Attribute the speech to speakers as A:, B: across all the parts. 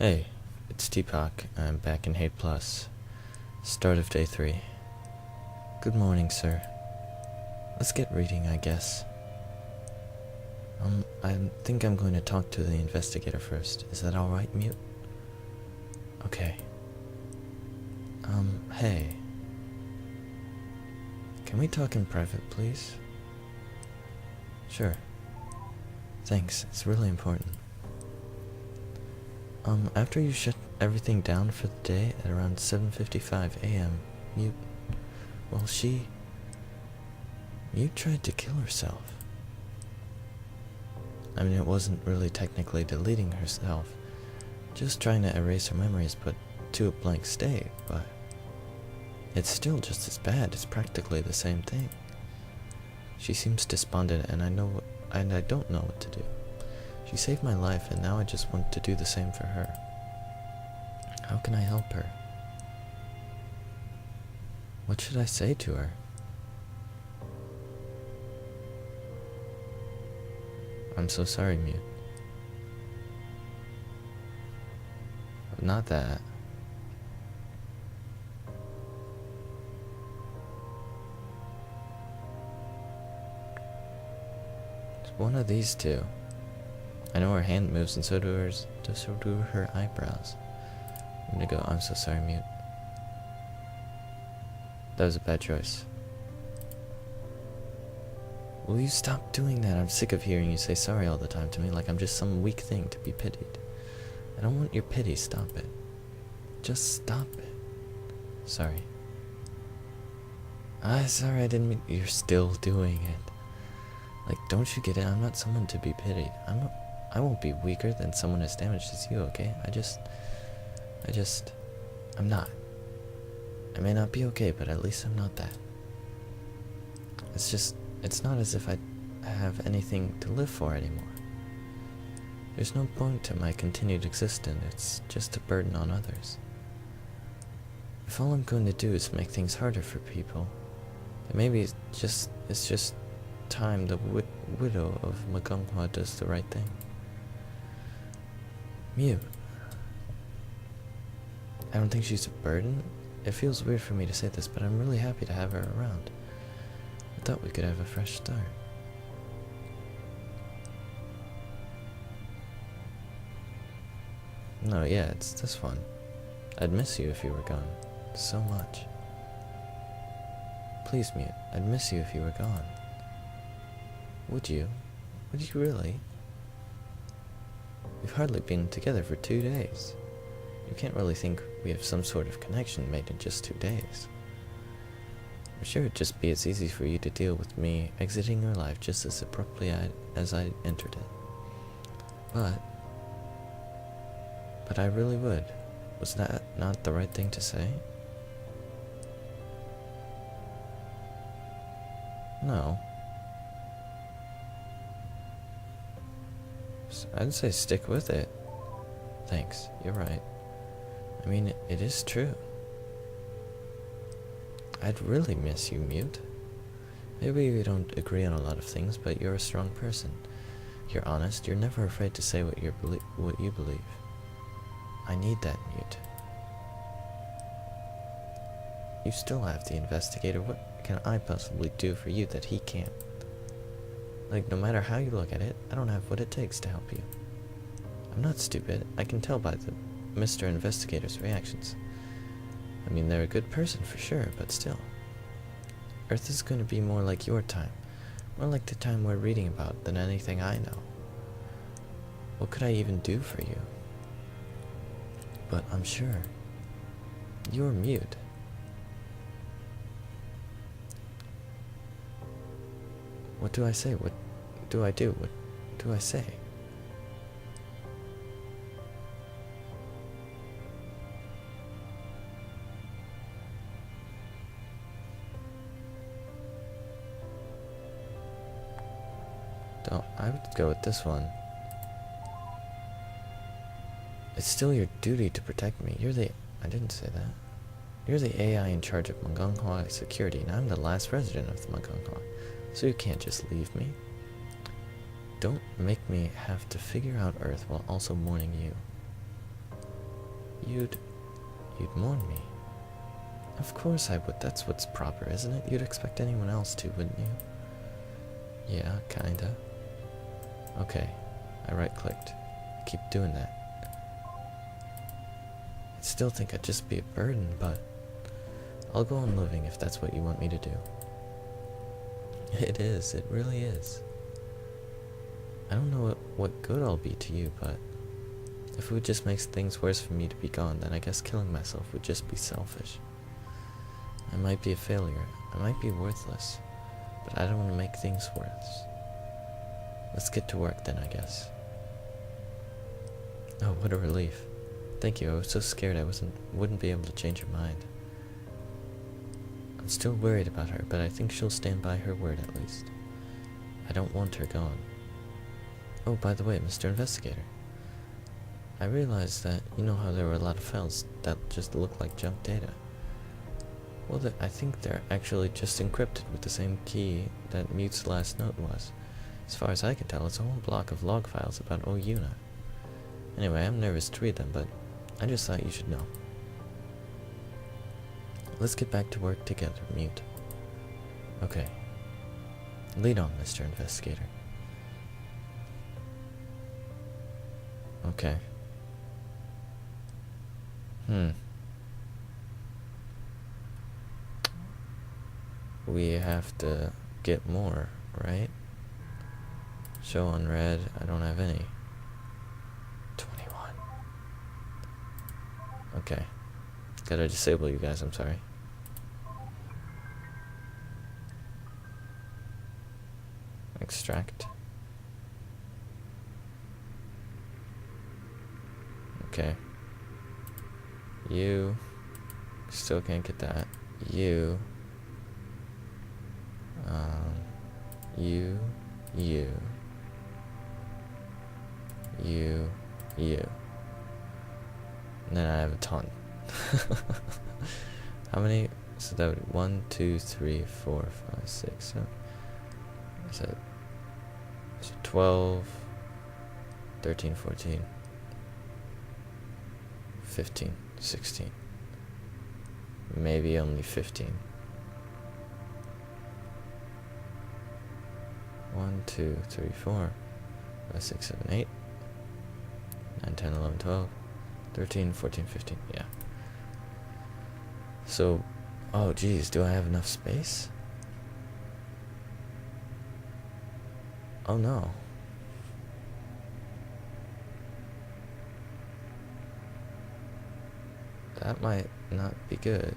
A: Hey, it's Tpok. I'm back in Hate Plus. Start of day 3. Good morning, sir. Let's get reading, I guess. I think I'm going to talk to the investigator first. Is that alright, Mute? Okay. Hey. Can we talk in private, please? Sure. Thanks, it's really important. After you shut everything down for the day at around 7:55 a.m., Mute tried to kill herself. I mean, it wasn't really technically deleting herself, just trying to erase her memories but to a blank state, but it's still just as bad. It's practically the same thing. She seems despondent and I don't know what to do. She saved my life and now I just want to do the same for her. How can I help her? What should I say to her? I'm so sorry, Mute. Not that. It's one of these two. I know her hand moves and so do her eyebrows. I'm gonna go, I'm so sorry, Mute. That was a bad choice. Will you stop doing that? I'm sick of hearing you say sorry all the time to me like I'm just some weak thing to be pitied. I don't want your pity, stop it. Just stop it. Sorry. Sorry, I didn't mean. You're still doing it. Like, don't you get it? I'm not someone to be pitied. I won't be weaker than someone as damaged as you, okay? I'm not. I may not be okay, but at least I'm not that. It's not as if I have anything to live for anymore. There's no point to my continued existence, it's just a burden on others. If all I'm going to do is make things harder for people, then maybe it's just time the widow of Magunghwa does the right thing. Mute. I don't think she's a burden. It feels weird for me to say this, but I'm really happy to have her around. I thought we could have a fresh start. No, yeah, it's this one. I'd miss you if you were gone. So much. Please, Mute, I'd miss you if you were gone. Would you? Would you really? We've hardly been together for 2 days. You can't really think we have some sort of connection made in just 2 days. I'm sure it'd just be as easy for you to deal with me exiting your life just as abruptly as I entered it. But I really would. Was that not the right thing to say? No. I'd say stick with it. Thanks, you're right. I mean, it is true. I'd really miss you, Mute. Maybe we don't agree on a lot of things, but you're a strong person. You're honest, you're never afraid to say what you believe. I need that, Mute. You still have the investigator. What can I possibly do for you that he can't? Like, no matter how you look at it, I don't have what it takes to help you. I'm not stupid. I can tell by the Mr. Investigator's reactions. I mean, they're a good person for sure, but still. Earth is going to be more like your time. More like the time we're reading about than anything I know. What could I even do for you? But I'm sure. You're Mute. What do I say? What do I do? What do I say? I would go with this one. It's still your duty to protect me. I didn't say that. You're the AI in charge of Magunghwa security, and I'm the last resident of the Magunghwa, so you can't just leave me. Don't make me have to figure out Earth while also mourning you. You'd mourn me. Of course I would. That's what's proper, isn't it? You'd expect anyone else to, wouldn't you? Yeah, kinda. Okay, I right-clicked. Keep doing that. I still think I'd just be a burden, but I'll go on living if that's what you want me to do. It is, it really is. I don't know what good I'll be to you, but if it would just make things worse for me to be gone, then I guess killing myself would just be selfish. I might be a failure, I might be worthless, but I don't want to make things worse. Let's get to work then, I guess. Oh, what a relief. Thank you, I was so scared I wouldn't be able to change your mind. I'm still worried about her, but I think she'll stand by her word at least. I don't want her gone. Oh, by the way, Mr. Investigator. I realized that, you know how there were a lot of files that just look like junk data? Well, I think they're actually just encrypted with the same key that Mute's last note was. As far as I can tell, it's a whole block of log files about Oyuna. Anyway, I'm nervous to read them, but I just thought you should know. Let's get back to work together, Mute. Okay. Lead on, Mr. Investigator. Okay. We have to get more, right? Show unread. I don't have any. 21. Okay. Gotta disable you guys, I'm sorry. Extract. Okay. You still can't get that. You. You. And then I have a ton. How many? So that would 1, 2, 3, 4, 5, 6, 7. Is that? So 12, 13, 14, 15, 16. Maybe only 15. 1, 2, 3, 4, 5, 6, 7, 8, 9, 10, 11, 12, 13, 14, 15, yeah. So, oh geez, do I have enough space? Oh no. That might not be good.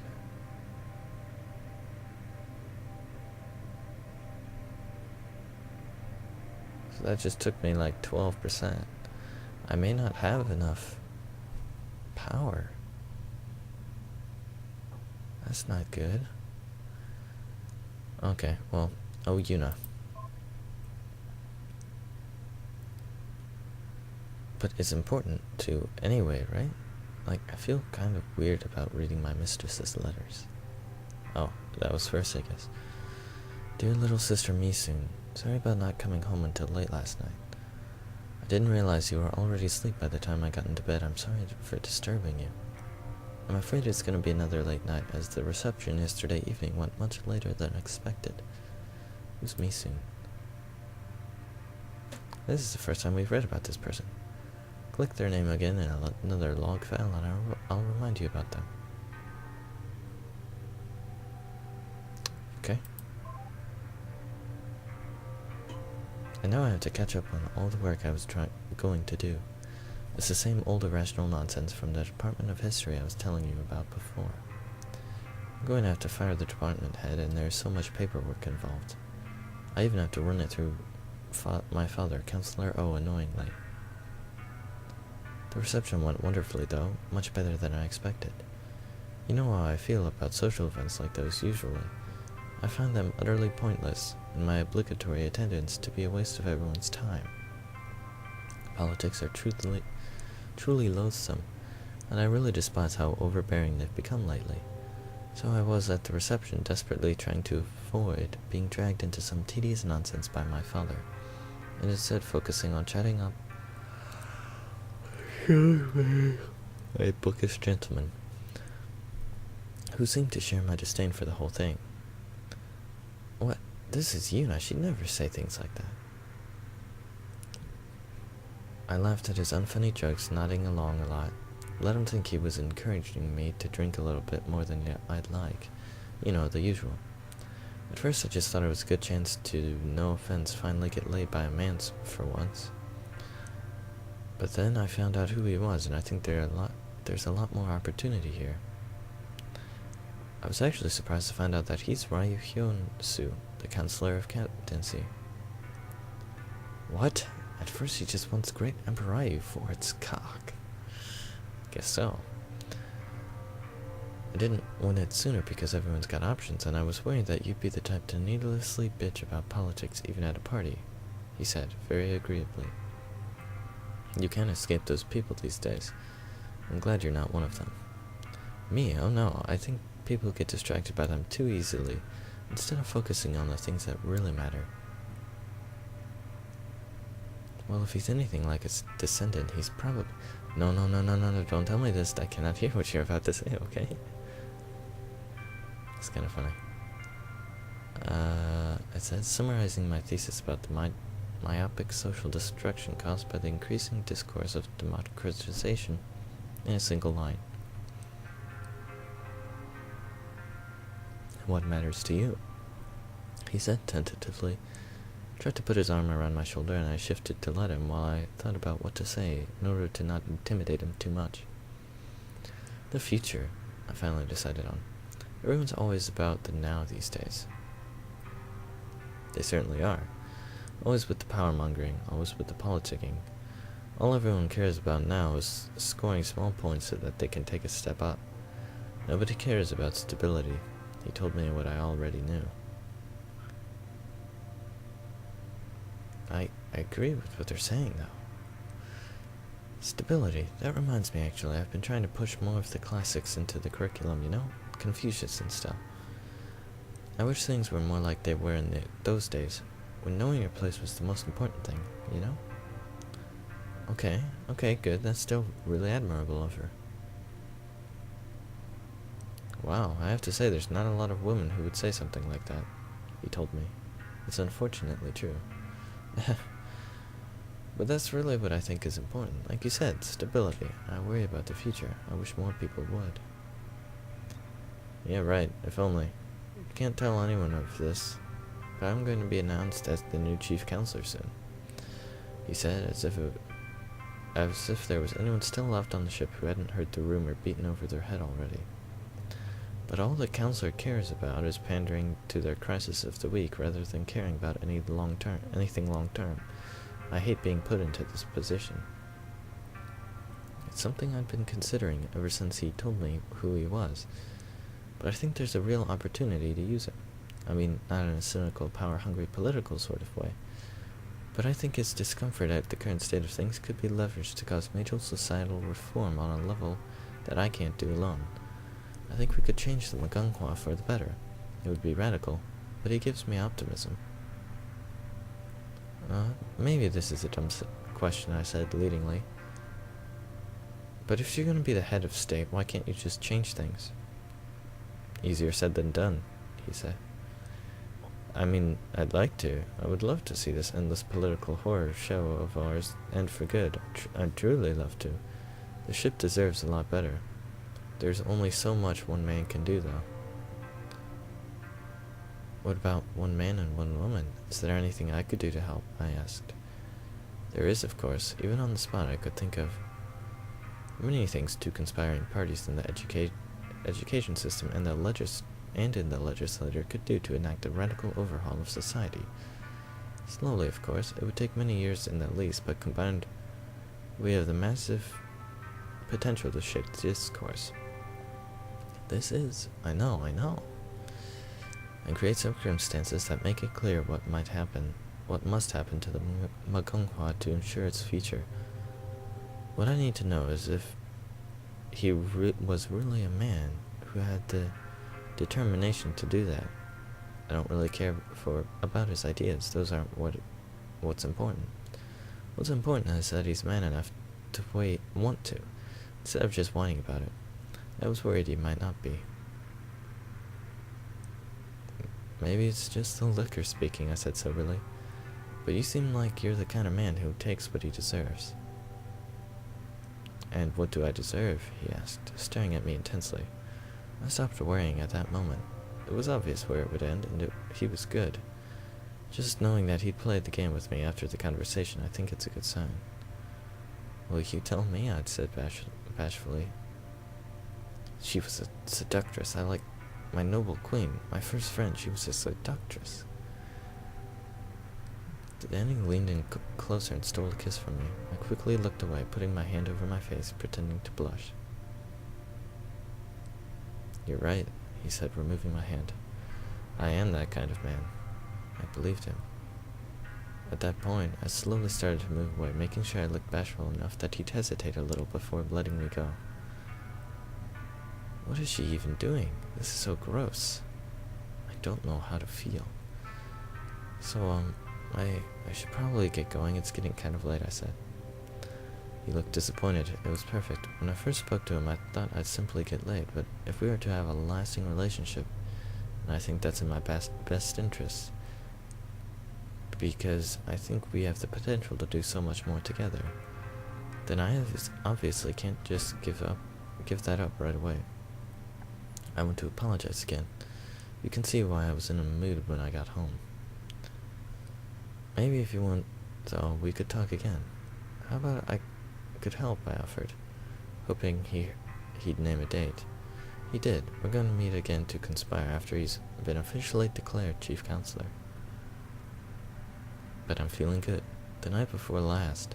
A: So that just took me like 12%. I may not have enough power. That's not good. Okay, well, Oyuna. But it's important to anyway, right? Like, I feel kind of weird about reading my mistress's letters. Oh, that was first, I guess. Dear little sister Misun, sorry about not coming home until late last night. I didn't realize you were already asleep by the time I got into bed. I'm sorry for disturbing you. I'm afraid it's going to be another late night, as the reception yesterday evening went much later than expected. Who's Misun? This is the first time we've read about this person. Click their name again in another log file and I'll remind you about them. Okay. And now I have to catch up on all the work I was going to do. It's the same old irrational nonsense from the Department of History I was telling you about before. I'm going to have to fire the department head, and there's so much paperwork involved. I even have to run it through my father, Counselor O, annoyingly. The reception went wonderfully, though, much better than I expected. You know how I feel about social events like those usually. I find them utterly pointless, and my obligatory attendance to be a waste of everyone's time. Politics are truly loathsome, and I really despise how overbearing they've become lately. So I was at the reception desperately trying to avoid being dragged into some tedious nonsense by my father, and instead focusing on chatting up a bookish gentleman, who seemed to share my disdain for the whole thing. What? This is Yuna. She'd never say things like that. I laughed at his unfunny jokes, nodding along a lot. Let him think he was encouraging me to drink a little bit more than I'd like. You know, the usual. At first I just thought it was a good chance to, no offense, finally get laid by a man for once. But then I found out who he was, and I think there's a lot more opportunity here. I was actually surprised to find out that he's Ryu Hyun-soo, the Counselor of Captaincy. What? At first he just wants great Emperor Ryu for its cock. Guess so. I didn't win it sooner because everyone's got options, and I was worried that you'd be the type to needlessly bitch about politics even at a party, he said, very agreeably. You can't escape those people these days. I'm glad you're not one of them. Me? Oh no, I think people get distracted by them too easily, instead of focusing on the things that really matter. Well, if he's anything like his descendant, he's probably... No, don't tell me this. I cannot hear what you're about to say, okay? It's kind of funny. It says, summarizing my thesis about the myopic social destruction caused by the increasing discourse of democratization in a single line. What matters to you? He said tentatively. Tried to put his arm around my shoulder, and I shifted to let him while I thought about what to say in order to not intimidate him too much. The future, I finally decided on. Everyone's always about the now these days. They certainly are. Always with the power-mongering, always with the politicking. All everyone cares about now is scoring small points so that they can take a step up. Nobody cares about stability. He told me what I already knew. I agree with what they're saying, though. Stability. That reminds me, actually. I've been trying to push more of the classics into the curriculum, you know? Confucius and stuff. I wish things were more like they were in those days, when knowing your place was the most important thing, you know? Okay, good. That's still really admirable of her. Wow, I have to say there's not a lot of women who would say something like that, he told me. It's unfortunately true. But that's really what I think is important. Like you said, stability. I worry about the future. I wish more people would. Yeah, right. If only. Can't tell anyone of this, but I'm going to be announced as the new chief counselor soon, he said, as if there was anyone still left on the ship who hadn't heard the rumor beaten over their head already. But all the counselor cares about is pandering to their crisis of the week rather than caring about anything long-term. I hate being put into this position. It's something I've been considering ever since he told me who he was, but I think there's a real opportunity to use it. I mean, not in a cynical, power-hungry political sort of way, but I think his discomfort at the current state of things could be leveraged to cause major societal reform on a level that I can't do alone. I think we could change the Magunghwa for the better. It would be radical, but he gives me optimism. Maybe this is a dumb question, I said leadingly. But if you're going to be the head of state, why can't you just change things? Easier said than done, he said. I mean, I'd like to. I would love to see this endless political horror show of ours end for good. I'd truly love to. The ship deserves a lot better. There's only so much one man can do, though. What about one man and one woman? Is there anything I could do to help? I asked. There is, of course. Even on the spot, I could think of many things two conspiring parties in the education system and in the legislature could do to enact a radical overhaul of society. Slowly, of course. It would take many years in the least, but combined, we have the massive potential to shape the discourse. This is, I know, and create circumstances that make it clear what must happen to the Magunghwa to ensure its future. What I need to know is if he was really a man who had the determination to do that. I don't really care about his ideas. Those aren't what's important. What's important is that he's man enough to want to. instead of just whining about it. I was worried you might not be. Maybe it's just the liquor speaking, I said soberly. But you seem like you're the kind of man who takes what he deserves. And what do I deserve? He asked, staring at me intensely. I stopped worrying at that moment. It was obvious where it would end, and he was good. Just knowing that he'd played the game with me after the conversation, I think it's a good sign. Well, you tell me, I'd said bashfully. She was a seductress. I like my noble queen, my first friend. She was a seductress. Danny leaned in closer and stole a kiss from me. I quickly looked away, putting my hand over my face, pretending to blush. You're right, he said, removing my hand. I am that kind of man. I believed him. At that point, I slowly started to move away, making sure I looked bashful enough that he'd hesitate a little before letting me go. What is she even doing? This is so gross. I don't know how to feel. So, I should probably get going. It's getting kind of late, I said. He looked disappointed. It was perfect. When I first spoke to him, I thought I'd simply get laid, but if we are to have a lasting relationship, and I think that's in my best interest, because I think we have the potential to do so much more together, then I obviously can't just give that up right away. I want to apologize again. You can see why I was in a mood when I got home. Maybe if you want, though, we could talk again. How about I could help, I offered, hoping he'd name a date. He did. We're going to meet again to conspire after he's been officially declared chief counselor. But I'm feeling good. The night before last,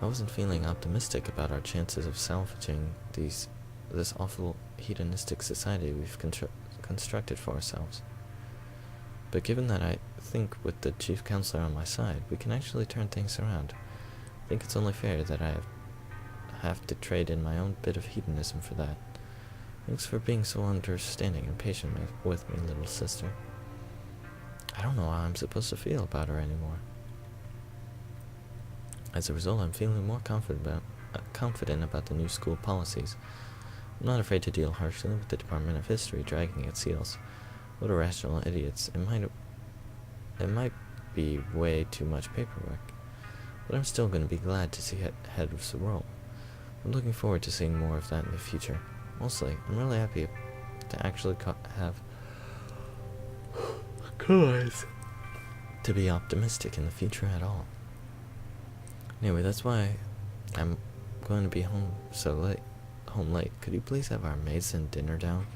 A: I wasn't feeling optimistic about our chances of salvaging this awful hedonistic society we've constructed for ourselves. But given that I think with the chief counselor on my side, we can actually turn things around, I think it's only fair that I have to trade in my own bit of hedonism for that. Thanks for being so understanding and patient with me, little sister. I don't know how I'm supposed to feel about her anymore. As a result, I'm feeling more confident about the new school policies. I'm not afraid to deal harshly with the Department of History dragging its heels. What irrational idiots. It might be way too much paperwork, but I'm still going to be glad to see head of the role. I'm looking forward to seeing more of that in the future. Mostly, I'm really happy to actually have cause to be optimistic in the future at all. Anyway, that's why I'm going to be home late. Could you please have our maids send dinner down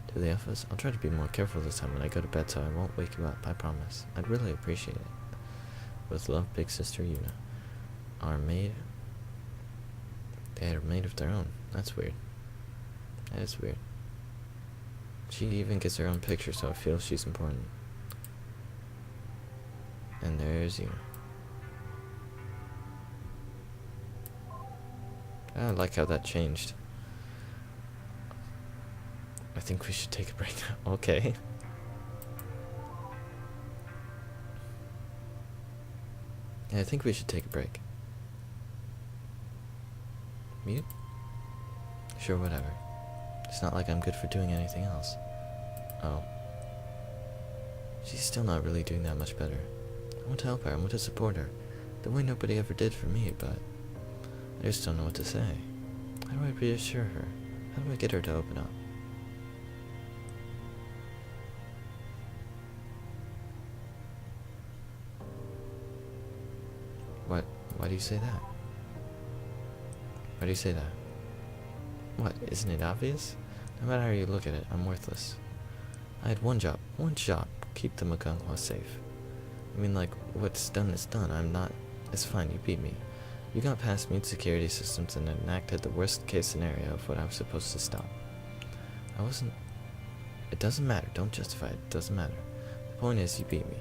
A: to the office? I'll try to be more careful this time when I go to bed so I won't wake you up, I promise. I'd really appreciate it. With love, Big Sister Yuna. Our maid? They had a maid of their own. That's weird. That is weird. She even gets her own picture, so I feel she's important. And there's Yuna. I like how that changed. I think we should take a break now. Okay. Yeah, I think we should take a break. Mute? Sure, whatever. It's not like I'm good for doing anything else. Oh. She's still not really doing that much better. I want to help her, I want to support her, the way nobody ever did for me, but I just don't know what to say. How do I reassure her? How do I get her to open up? Why do you say that? Why do you say that? What, isn't it obvious? No matter how you look at it, I'm worthless. I had one job, keep the Magunghwa safe. I mean, like, what's done is done. It's fine, you beat me. You got past me security systems and enacted the worst case scenario of what I was supposed to stop. It doesn't matter, don't justify it, it doesn't matter. The point is, you beat me.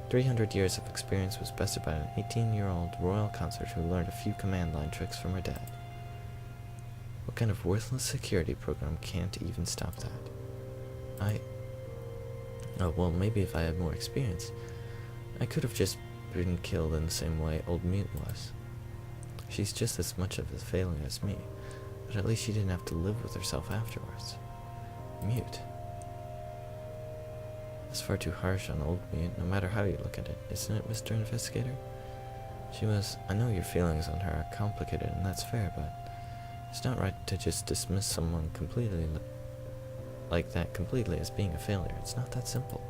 A: 300 years of experience was bested by an 18-year-old royal consort who learned a few command line tricks from her dad. What kind of worthless security program can't even stop that? Oh, well, maybe if I had more experience, I could have just been killed in the same way old Mute was. She's just as much of a failure as me, but at least she didn't have to live with herself afterwards. Mute. That's far too harsh on old Mute, no matter how you look at it, isn't it, Mr. Investigator? I know your feelings on her are complicated, and that's fair, but it's not right to just dismiss someone completely like that completely as being a failure. It's not that simple.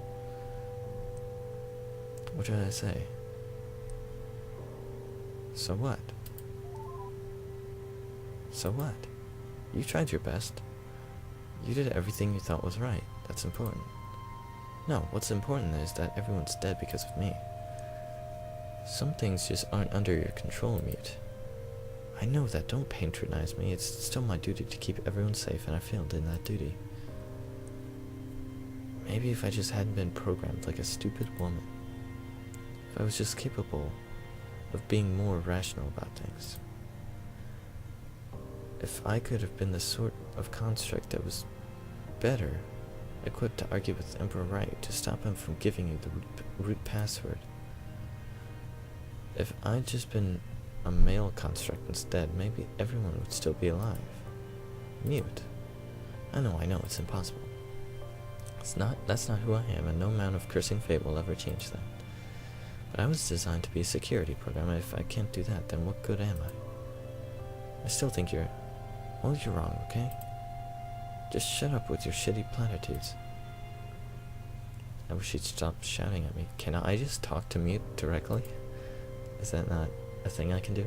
A: What did I say? So what? So what? You tried your best. You did everything you thought was right. That's important. No, what's important is that everyone's dead because of me. Some things just aren't under your control, Mute. I know that, don't patronize me. It's still my duty to keep everyone safe, and I failed in that duty. Maybe if I just hadn't been programmed like a stupid woman. If I was just capable of being more rational about things. If I could have been the sort of construct that was better equipped to argue with Emperor Wright to stop him from giving you the root password. If I'd just been a male construct instead, maybe everyone would still be alive. Mute. I know, it's impossible. That's not who I am, and no amount of cursing fate will ever change that. But I was designed to be a security program, and if I can't do that, then what good am I? I still think you're wrong, okay? Just shut up with your shitty platitudes. I wish you'd stop shouting at me. Can I just talk to Mute directly? Is that not a thing I can do?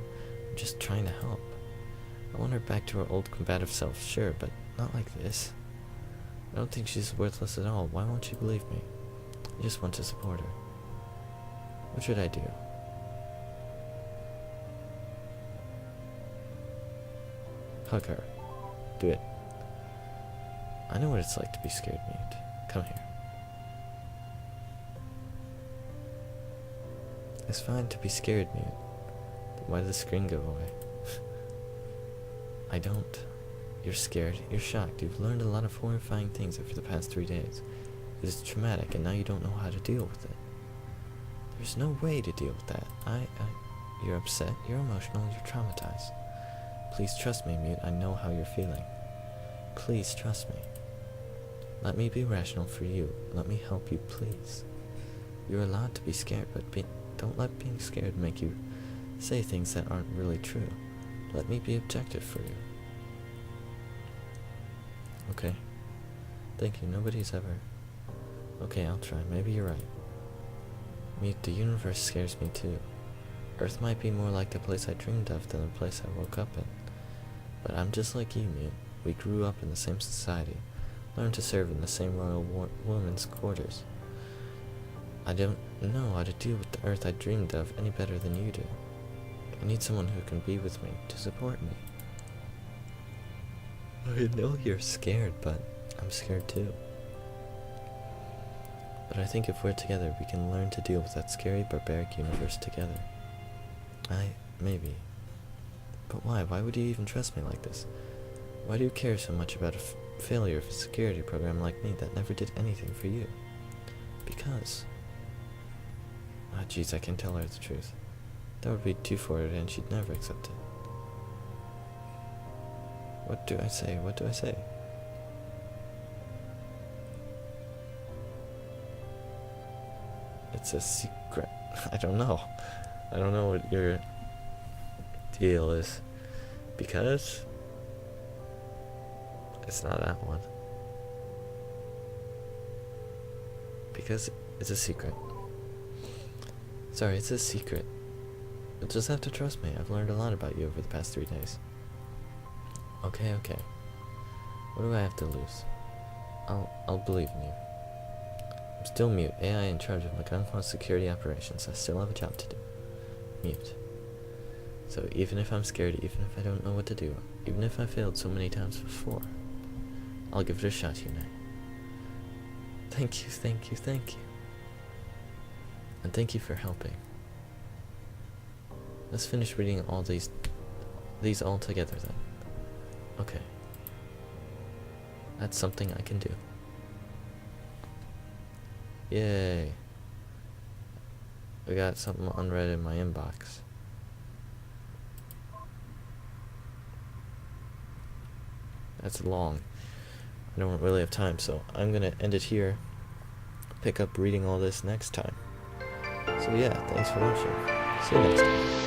A: I'm just trying to help. I want her back to her old combative self, sure, but not like this. I don't think she's worthless at all. Why won't she believe me? I just want to support her. What should I do? Hug her. Do it. I know what it's like to be scared, Mute. Come here. It's fine to be scared, Mute. Then why did the screen go away? I don't. You're scared. You're shocked. You've learned a lot of horrifying things over the past 3 days. It is traumatic, and now you don't know how to deal with it. There's no way to deal with that. You're upset, you're emotional, you're traumatized. Please trust me, Mute. I know how you're feeling. Please trust me. Let me be rational for you. Let me help you, please. You're allowed to be scared, but don't let being scared make you say things that aren't really true. Let me be objective for you. Okay. Thank you. Nobody's ever... Okay, I'll try. Maybe you're right. Mute, the universe scares me too. Earth might be more like the place I dreamed of than the place I woke up in. But I'm just like you, Mute. We grew up in the same society, learned to serve in the same royal women's quarters. I don't know how to deal with the Earth I dreamed of any better than you do. I need someone who can be with me, to support me. I know you're scared, but I'm scared too. But I think if we're together, we can learn to deal with that scary, barbaric universe together. Maybe. But why? Why would you even trust me like this? Why do you care so much about a failure of a security program like me that never did anything for you? Because... Ah, jeez, I can tell her the truth. That would be too forward, and she'd never accept it. What do I say? What do I say? It's a secret. I don't know. I don't know what your deal is. Because it's not that one. Because it's a secret. Sorry, it's a secret. You'll just have to trust me. I've learned a lot about you over the past 3 days. Okay. What do I have to lose? I'll believe in you. I'm still Mute, AI in charge of McConaughey's security operations. I still have a job to do. Mute. So even if I'm scared, even if I don't know what to do, even if I failed so many times before, I'll give it a shot, Unite. Thank you. And thank you for helping. Let's finish reading all these all together then. Okay. That's something I can do. Yay. I got something unread in my inbox. That's long. I don't really have time, so I'm gonna end it here. Pick up reading all this next time. So yeah, thanks for watching. See you next time.